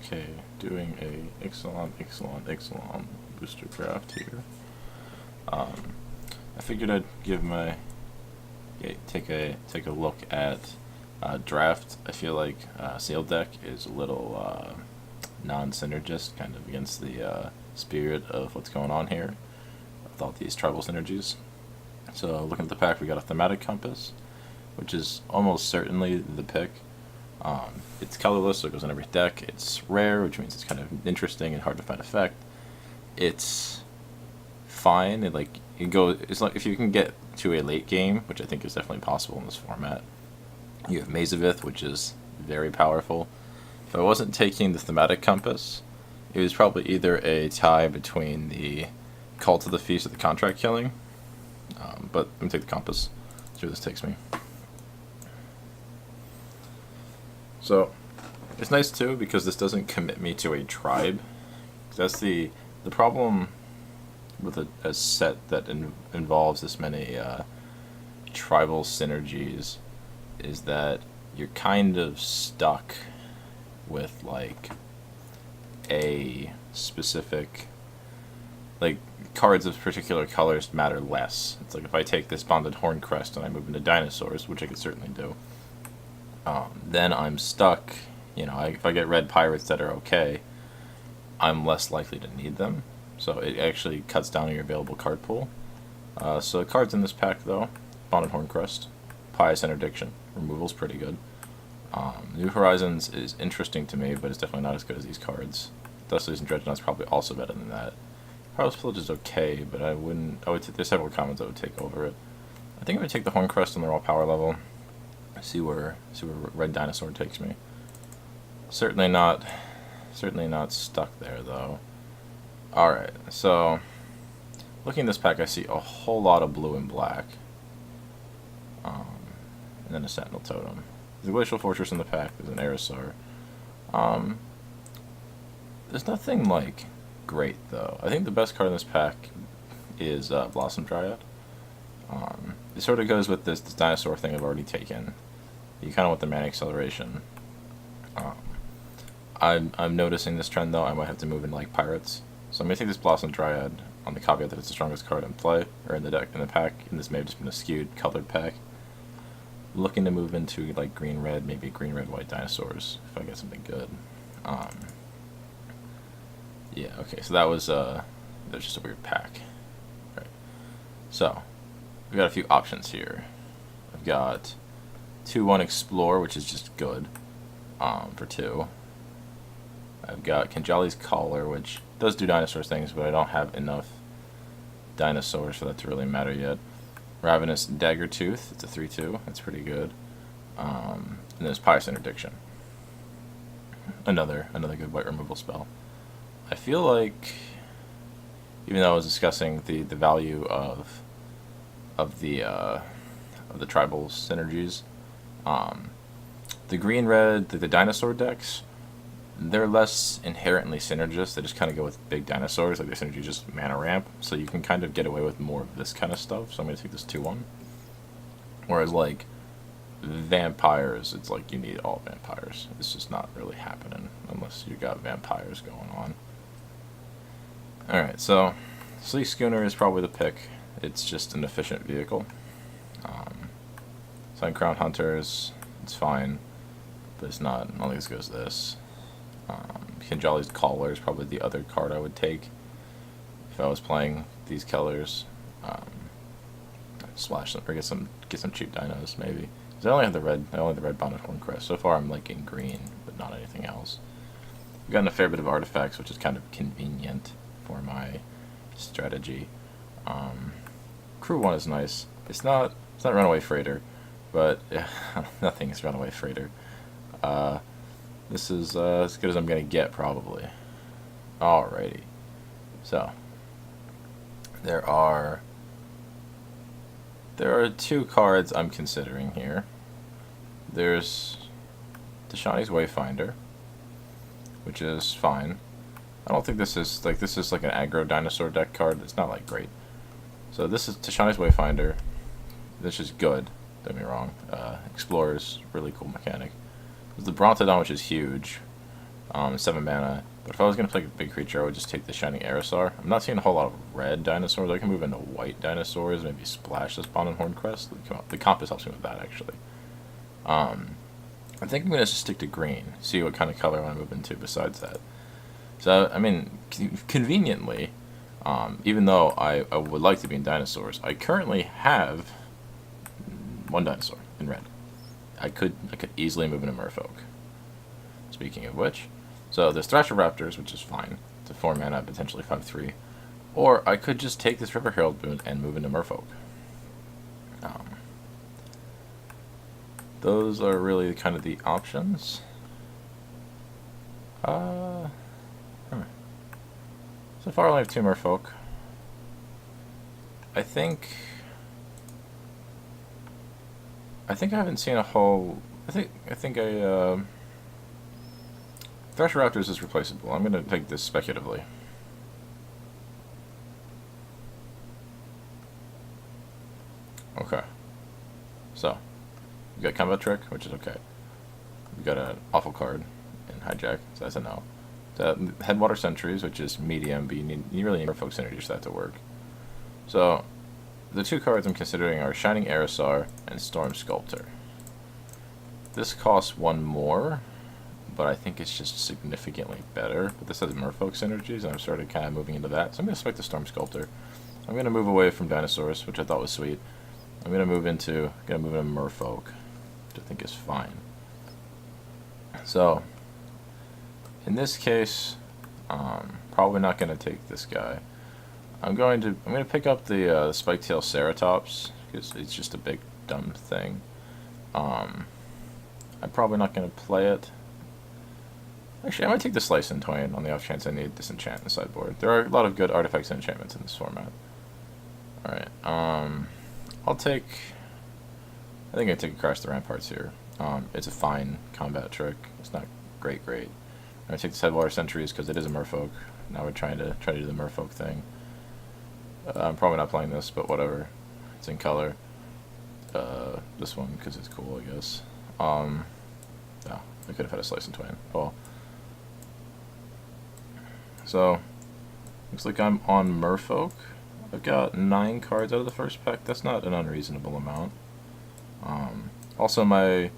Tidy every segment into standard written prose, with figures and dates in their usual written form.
Okay, doing a XLN booster draft here. I figured I'd give take a look at draft. I feel like Sail Deck is a little non-synergist, kind of against the spirit of what's going on here with all these tribal synergies. So looking at the pack, we got a Thematic Compass, which is almost certainly the pick. It's colorless, so it goes in every deck. It's rare, which means it's kind of interesting and hard to find effect. It's fine. It's like if you can get to a late game, which I think is definitely possible in this format. You have Mazavith, which is very powerful. If I wasn't taking the Thematic Compass, it was probably either a tie between the Cult of the Feast or the Contract Killing. But let me take the Compass. See where this takes me. So it's nice too because this doesn't commit me to a tribe. That's the problem with a set that involves this many tribal synergies, is that you're kind of stuck with like a specific, like, cards of particular colors matter less. It's like if I take this Bonded Horncrest and I move into dinosaurs, which I could certainly do, then I'm stuck. If I get red pirates that are okay, I'm less likely to need them. So it actually cuts down your available card pool. So cards in this pack though: Bonded Horncrest, Pious Interdiction, removal's pretty good. New Horizons is interesting to me, but it's definitely not as good as these cards. Dustleys and Dreadnought's probably also better than that. Carlos Pillage is okay, but there's several commons I would take over it. I think I would take the Horncrest on the raw power level. See where Red Dinosaur takes me. Certainly not stuck there though. Alright, so looking at this pack, I see a whole lot of blue and black. And then a Sentinel Totem. There's a Glacial Fortress in the pack, there's an Aerosaur. There's nothing like great though. I think the best card in this pack is Blossom Dryad. It sort of goes with this dinosaur thing I've already taken. You kind of want the mana acceleration. I'm noticing this trend though. I might have to move in like pirates. So I'm gonna take this Blossom Dryad on the caveat that it's the strongest card in play, or in the deck, in the pack, and this may have just been a skewed colored pack. Looking to move into like green red, maybe green red white dinosaurs if I get something good. Yeah, okay, so that was just a weird pack. Right. So we've got a few options here. I've got 2/1 Explore, which is just good for 2. I've got Kinjali's Collar, which does do dinosaur things, but I don't have enough dinosaurs for that to really matter yet. Ravenous Daggertooth, it's a 3/2, that's pretty good. And there's Pious Interdiction, another good white removal spell. I feel like, even though I was discussing the value of the tribal synergies, the green red, the dinosaur decks, they're less inherently synergist. They just kind of go with big dinosaurs. Like, their synergy just mana ramp, so you can kind of get away with more of this kind of stuff. So I'm going to take this 2/1. Whereas, like, vampires, it's like you need all vampires. It's just not really happening unless you got vampires going on. Alright, so Sleek Schooner is probably the pick. It's just an efficient vehicle. Sun Crown Hunters, it's fine, but it's not. I don't think it's as good as this. Kinjali's Collar is probably the other card I would take if I was playing these colors. Splash them or get some cheap dinos maybe. Because I only have the red Bonded Horncrest. So far I'm liking green, but not anything else. We've gotten a fair bit of artifacts, which is kind of convenient for my strategy. Crew 1 is nice. It's not Runaway Freighter, but yeah, nothing is Runaway Freighter. This is as good as I'm gonna get probably. Alrighty, so there are 2 cards I'm considering here. There's Dashani's Wayfinder, which is fine. I don't think this is like an aggro dinosaur deck card. It's not like great. So this is Tashani's Wayfinder. This is good. Don't get me wrong. Explorer's really cool mechanic. There's the Brontodon, which is huge. 7 mana. But if I was going to play a big creature, I would just take the Shining Aerosaur. I'm not seeing a whole lot of red dinosaurs. I can move into white dinosaurs, maybe splash this Spawn and Horncrest. The Compass helps me with that, actually. I think I'm going to stick to green, see what kind of color I want to move into besides that. So, I mean, conveniently, even though I would like to be in dinosaurs, I currently have 1 dinosaur in red. I could easily move into Merfolk. Speaking of which, so there's Thrasher Raptors, which is fine. It's a 4 mana, potentially 5/3. Or I could just take this River Herald boon and move into Merfolk. Those are really kind of the options. So far I only have 2 Merfolk. I think I haven't seen a whole. I think Thrasher Raptors is replaceable. I'm gonna take this speculatively. Okay. So we got Combat Trick, which is okay. We got an awful card in Hijack, so that's a no. Headwater Sentries, which is medium, but you really need Merfolk synergies for that to work. So the 2 cards I'm considering are Shining Aerosaur and Storm Sculptor. This costs 1 more, but I think it's just significantly better. But this has Merfolk synergies, and I'm sort of kind of moving into that. So I'm going to select the Storm Sculptor. I'm going to move away from dinosaurs, which I thought was sweet. I'm going to move into Merfolk, which I think is fine. So in this case, probably not going to take this guy. I'm going to pick up the Spiketail Ceratops because it's just a big dumb thing. I'm probably not going to play it. Actually, I might take the Slice and Twain on the off chance I need Disenchant in the sideboard. There are a lot of good artifacts and enchantments in this format. Alright, I think I take a Crash the Ramparts here. It's a fine combat trick. It's not great. I'm gonna take the Headwater Sentries because it is a Merfolk. Now we're trying to do the Merfolk thing. I'm probably not playing this, but whatever. It's in color. This one because it's cool, I guess. No, I could have had a Slice and Twin. Well, so looks like I'm on Merfolk. I've got 9 cards out of the first pack. That's not an unreasonable amount. Also, my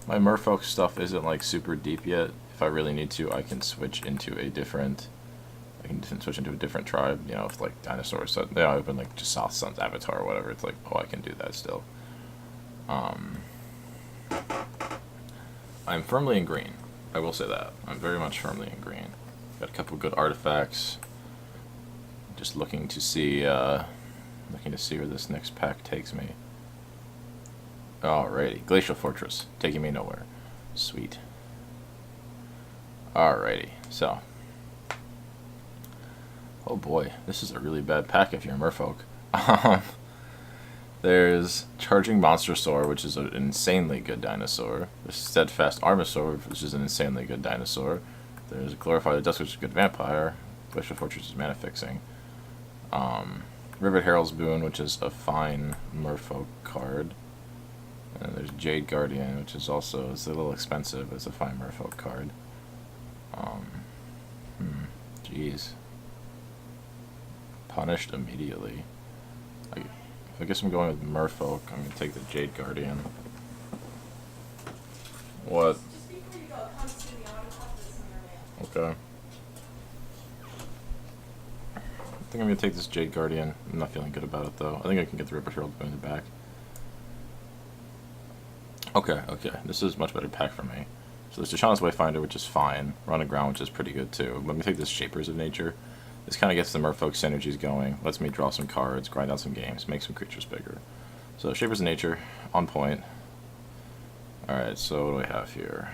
Merfolk stuff isn't like super deep yet. If I really need to, I can switch into a different. Tribe. You know, if like dinosaurs. So they open like just South Sun's Avatar or whatever. It's like, oh, I can do that still. I'm firmly in green. I will say that. I'm very much firmly in green. Got a couple good artifacts. Just looking to see where this next pack takes me. Alrighty, Glacial Fortress, taking me nowhere. Sweet. Alrighty, so. Oh boy, this is a really bad pack if you're a Merfolk. There's Charging Monstrosaur, which is an insanely good dinosaur. There's Steadfast Armosaur, which is an insanely good dinosaur. There's Glorify the Dusk, which is a good vampire. Glacial Fortress is mana fixing. Rivet Herald's Boon, which is a fine Merfolk card. And there's Jade Guardian, which is also it's a little expensive. It's a fine Merfolk card. Jeez. Punished immediately. I guess I'm going with Merfolk. I'm going to take the Jade Guardian. What? Okay. I think I'm going to take this Jade Guardian. I'm not feeling good about it, though. I think I can get the Ripper Herald in the back. Okay. This is a much better pack for me. So there's Deshaun's Wayfinder, which is fine. Run Aground, which is pretty good, too. Let me take this Shapers of Nature. This kind of gets the Merfolk synergies going. Lets me draw some cards, grind out some games, make some creatures bigger. So Shapers of Nature, on point. Alright, so what do I have here?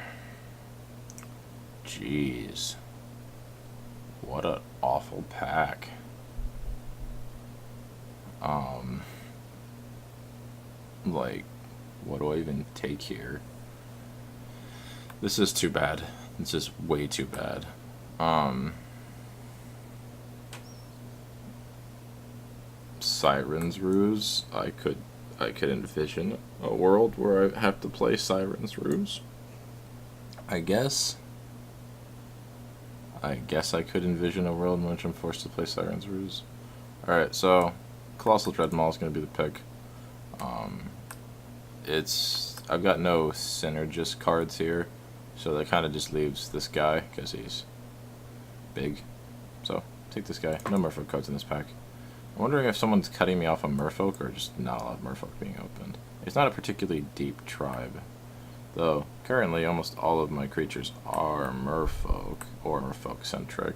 Jeez. What an awful pack. Like, what do I even take here? This is too bad. This is way too bad. Siren's Ruse. I could envision a world where I have to play Siren's Ruse. I guess. I guess I could envision a world in which I'm forced to play Siren's Ruse. Alright, so Colossal Dreadmaw is going to be the pick. I've got no synergist cards here, so that kind of just leaves this guy, because he's big. So, take this guy. No Merfolk cards in this pack. I'm wondering if someone's cutting me off a Merfolk, or just not a lot of Merfolk being opened. It's not a particularly deep tribe, though currently almost all of my creatures are Merfolk, or Merfolk-centric,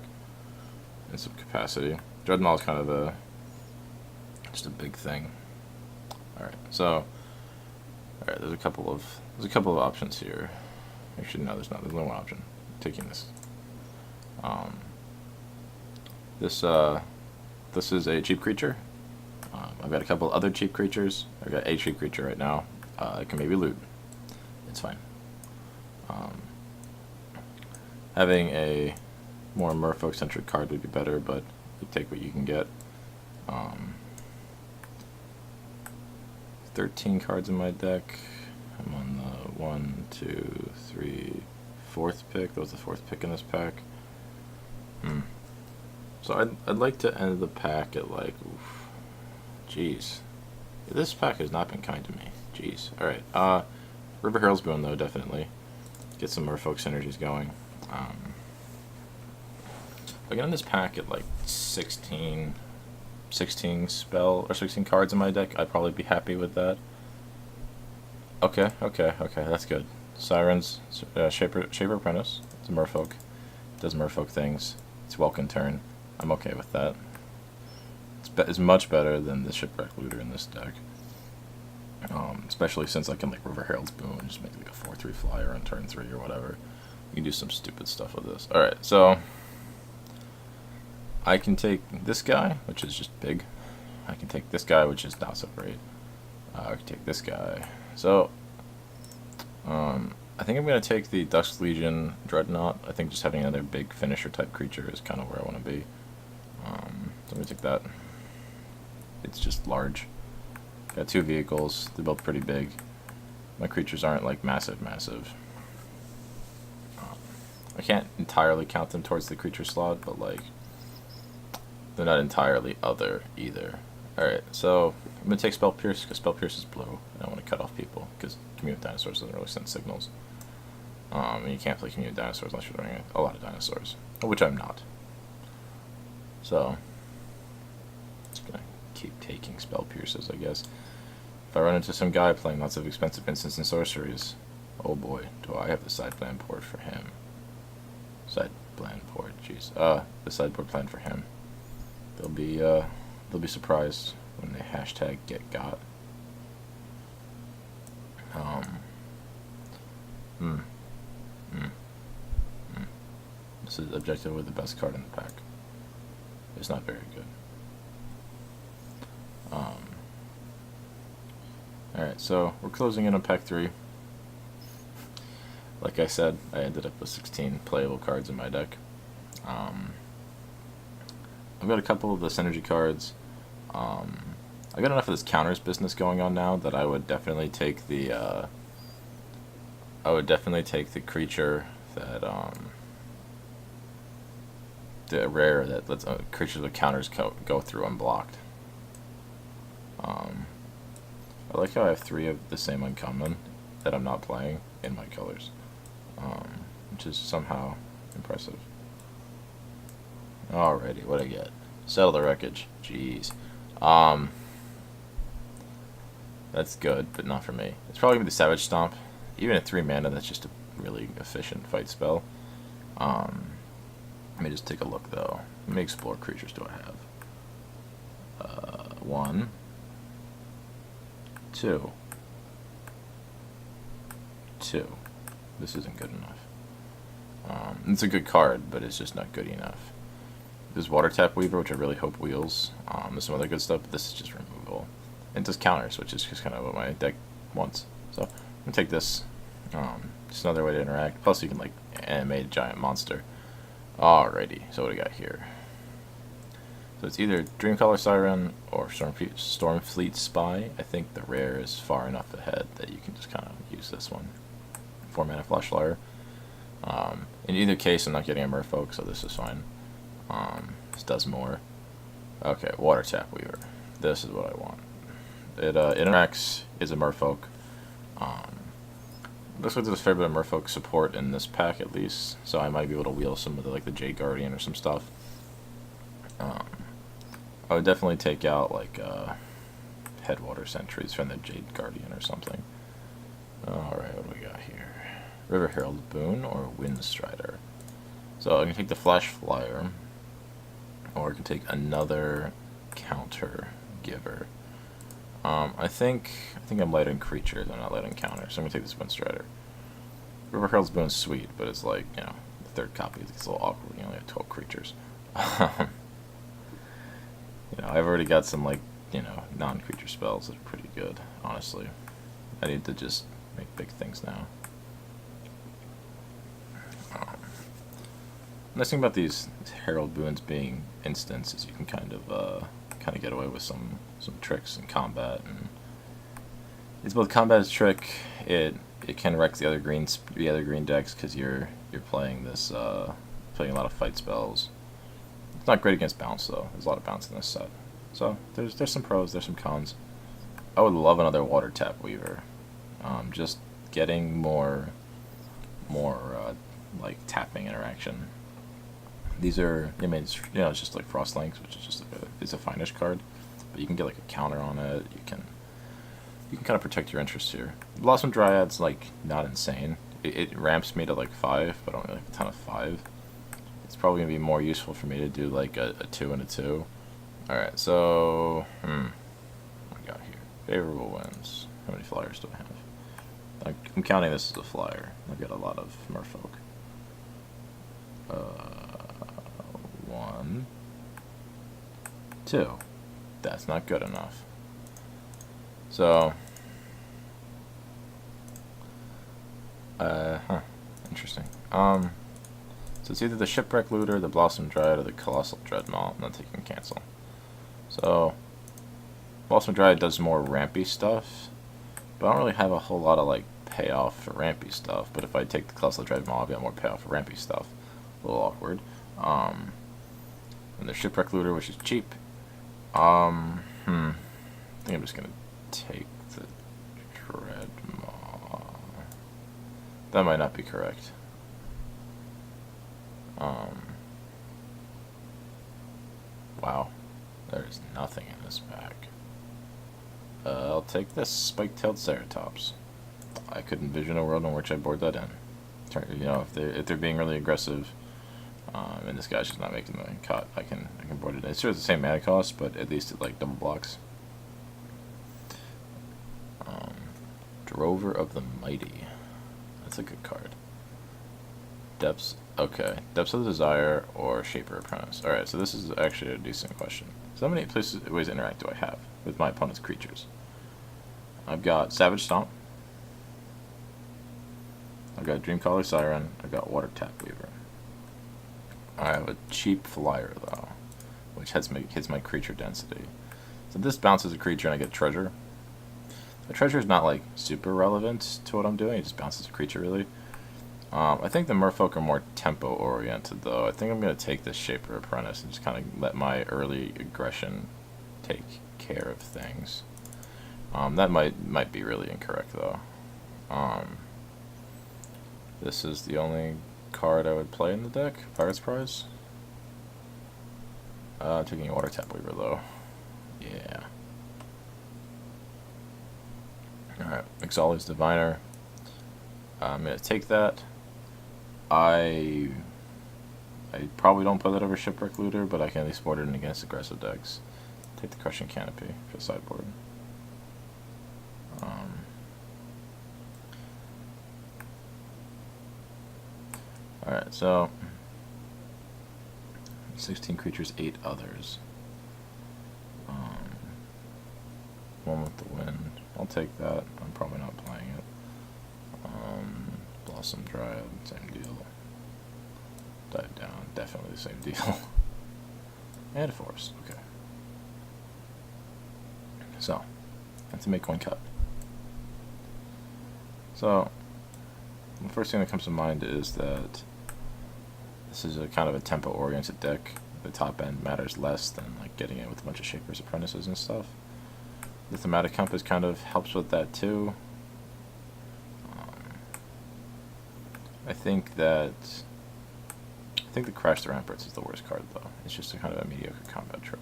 in some capacity. Dreadmaw is kind of just a big thing. Alright, so... Alright, there's a couple of options here. Actually, no, there's not. There's only one option. I'm taking this. This is a cheap creature. I've got a couple other cheap creatures. I've got a cheap creature right now. I can maybe loot. It's fine. Having a more Merfolk-centric card would be better, but you take what you can get. 13 cards in my deck. I'm on the 1, 2, 3, 4th pick. That was the 4th pick in this pack. So I'd like to end the pack at like, oof, jeez. This pack has not been kind to me. Jeez. Alright, River Herald's Boon though, definitely. Get some Merfolk synergies going. I get in this pack at like 16 spell or 16 cards in my deck, I'd probably be happy with that. Okay, that's good. Sirens, Shaper Apprentice. It's a Merfolk. It does Merfolk things. It's Welkin turn. I'm okay with that. It's much better than the Shipwreck Looter in this deck. Especially since I can like River Herald's Boon, just make like a 4/3 flyer on turn 3 or whatever. You can do some stupid stuff with this. Alright, so I can take this guy, which is just big. I can take this guy, which is not so great. I can take this guy. So, I think I'm going to take the Dusk Legion Dreadnought. I think just having another big finisher type creature is kind of where I want to be. So I'm going to take that. It's just large. Got 2 vehicles. They're both pretty big. My creatures aren't like massive. I can't entirely count them towards the creature slot, but like they're not entirely other either. Alright, so I'm going to take Spell Pierce because Spell Pierce is blue, and I want to cut off people because Commune with Dinosaurs doesn't really send signals. And you can't play Commune with Dinosaurs unless you're running a lot of dinosaurs, which I'm not. So, just going to keep taking Spell Pierces, I guess. If I run into some guy playing lots of expensive instants and sorceries, oh boy, do I have the sideboard port for him. Sideboard port, jeez. The sideboard plan for him. They'll be surprised when they hashtag get got. This is objectively the best card in the pack. It's not very good. Alright, so we're closing in on pack 3. Like I said, I ended up with 16 playable cards in my deck. I've got a couple of the synergy cards. I've got enough of this counters business going on now that I would definitely take the creature that the rare that lets creatures with counters go through unblocked. I like how I have 3 of the same uncommon that I'm not playing in my colors, which is somehow impressive. Alrighty, what I get? Settle the Wreckage. Jeez. That's good, but not for me. It's probably going to be the Savage Stomp. Even at 3 mana, that's just a really efficient fight spell. Let me just take a look, though. Let me explore creatures do I have. 1, 2. This isn't good enough. It's a good card, but it's just not good enough. There's Water Tap Weaver, which I really hope wheels. There's some other good stuff, but this is just removal. And it does counters, which is just kind of what my deck wants. So, I'm going to take this. Just another way to interact. Plus, you can, like, animate a giant monster. Alrighty, so what do we got here? So it's either Dreamcaller Siren or Stormfleet Spy. I think the rare is far enough ahead that you can just kind of use this one. 4 mana Flashflyer. In either case, I'm not getting a Merfolk, so this is fine. This does more. Okay, Water Tap Weaver. This is what I want. It interacts, is a Merfolk. Looks like there's a fair bit of Merfolk support in this pack at least, so I might be able to wheel some of the, like the Jade Guardian or some stuff. I would definitely take out like Headwater Sentries from the Jade Guardian or something. Alright, what do we got here? River Herald Boon or Wind Strider. So I can take the Flash Flyer, or I can take another counter giver. I think I'm light on creatures, I'm not light on counters, so I'm gonna take this Wind Strider. River Herald's Boon is sweet, but it's like, you know, the third copy it's a little awkward, you only have 12 creatures. You know, I've already got some, like, you know, non-creature spells that are pretty good, honestly. I need to just make big things now. Nice thing about these Herald Boons being instants is you can kind of get away with some tricks in combat, and it's both combat as trick. It can wreck the other green decks because you're playing this playing a lot of fight spells. It's not great against bounce though. There's a lot of bounce in this set, so there's some pros, there's some cons. I would love another Water Tap Weaver. Just getting more like tapping interaction. These are, I mean, it's just like Frostlinks, which is just like it's a finish card, but you can get like a counter on it. You can kind of protect your interest here. Blossom Dryad's like not insane. It ramps me to like 5, but I don't really like a ton of 5. It's probably gonna be more useful for me to do like a 2 and a 2. All right, so what do we got here? Favorable wins. How many flyers do I have? I'm counting this as a flyer. I've got a lot of Merfolk. 1, 2. That's not good enough. So, interesting. So it's either the Shipwreck Looter, the Blossom Dryad, or the Colossal Dreadmaw. I'm not taking cancel. So, Blossom Dryad does more rampy stuff, but I don't really have a whole lot of like payoff for rampy stuff. But if I take the Colossal Dreadmaw, I'll get more payoff for rampy stuff. A little awkward. And the Shipwreck Looter, which is cheap. I think I'm just gonna take the Dreadmaw. That might not be correct. Wow, there's nothing in this pack. I'll take this Spike-tailed Ceratops. I could envision a world in which I board that in. You know, if they're being really aggressive, and this guy's just not making the cut, I can board it in. It's sort of the same mana cost, but at least it like double blocks. Drover of the Mighty. That's a good card. Depths. Okay. Depths of the Desire or Shaper Apprentice. Alright, so this is actually a decent question. So how many ways to interact do I have with my opponent's creatures? I've got Savage Stomp. I've got Dreamcaller Siren. I've got Water Tap Weaver. I have a cheap flyer though, which hits my creature density. So this bounces a creature and I get treasure. The treasure is not like super relevant to what I'm doing. It just bounces a creature really. I think the Merfolk are more tempo oriented though. I think I'm gonna take this Shaper Apprentice and just kind of let my early aggression take care of things. That might be really incorrect though. This is the only card I would play in the deck. Pirate's Prize. Taking a Water Tap Weaver though. Yeah. Alright, Exali's Diviner. I'm gonna take that. I probably don't put that over Shipwreck Looter, but I can at least board it in against aggressive decks. Take the Crushing Canopy for the sideboard. Alright, so 16 creatures, 8 others. One with the wind. I'll take that. I'm probably not playing it. Blossom Dryad, same deal. Dive Down, definitely the same deal. And a Force, okay. So, I have to make one cut. So, the first thing that comes to mind is that this is a kind of a tempo-oriented deck. The top end matters less than like getting it with a bunch of Shaper's Apprentices and stuff. The thematic compass kind of helps with that too. I think the Crash the Ramparts is the worst card though. It's just a kind of a mediocre combat trick.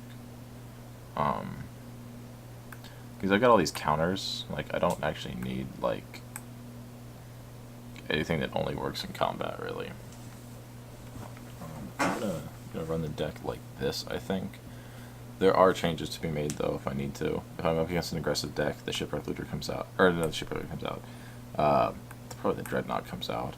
Because I've got all these counters, like I don't actually need like anything that only works in combat really. I'm gonna run the deck like this, I think. There are changes to be made though if I need to. If I'm up against an aggressive deck, the Shipwreck Looter comes out, or no, the Shipwreck Looter comes out. Probably the Dreadnought comes out,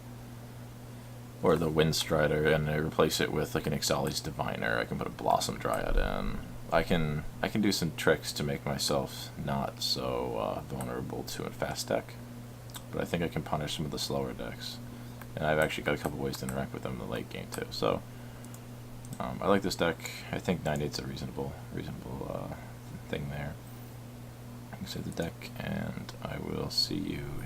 or the Windstrider, and I replace it with like an Ixali's Diviner. I can put a Blossom Dryad in. I can do some tricks to make myself not so vulnerable to a fast deck, but I think I can punish some of the slower decks, and I've actually got a couple ways to interact with them in the late game too. So I like this deck. I think 9/8's a reasonable thing there. I can save the deck, and I will see you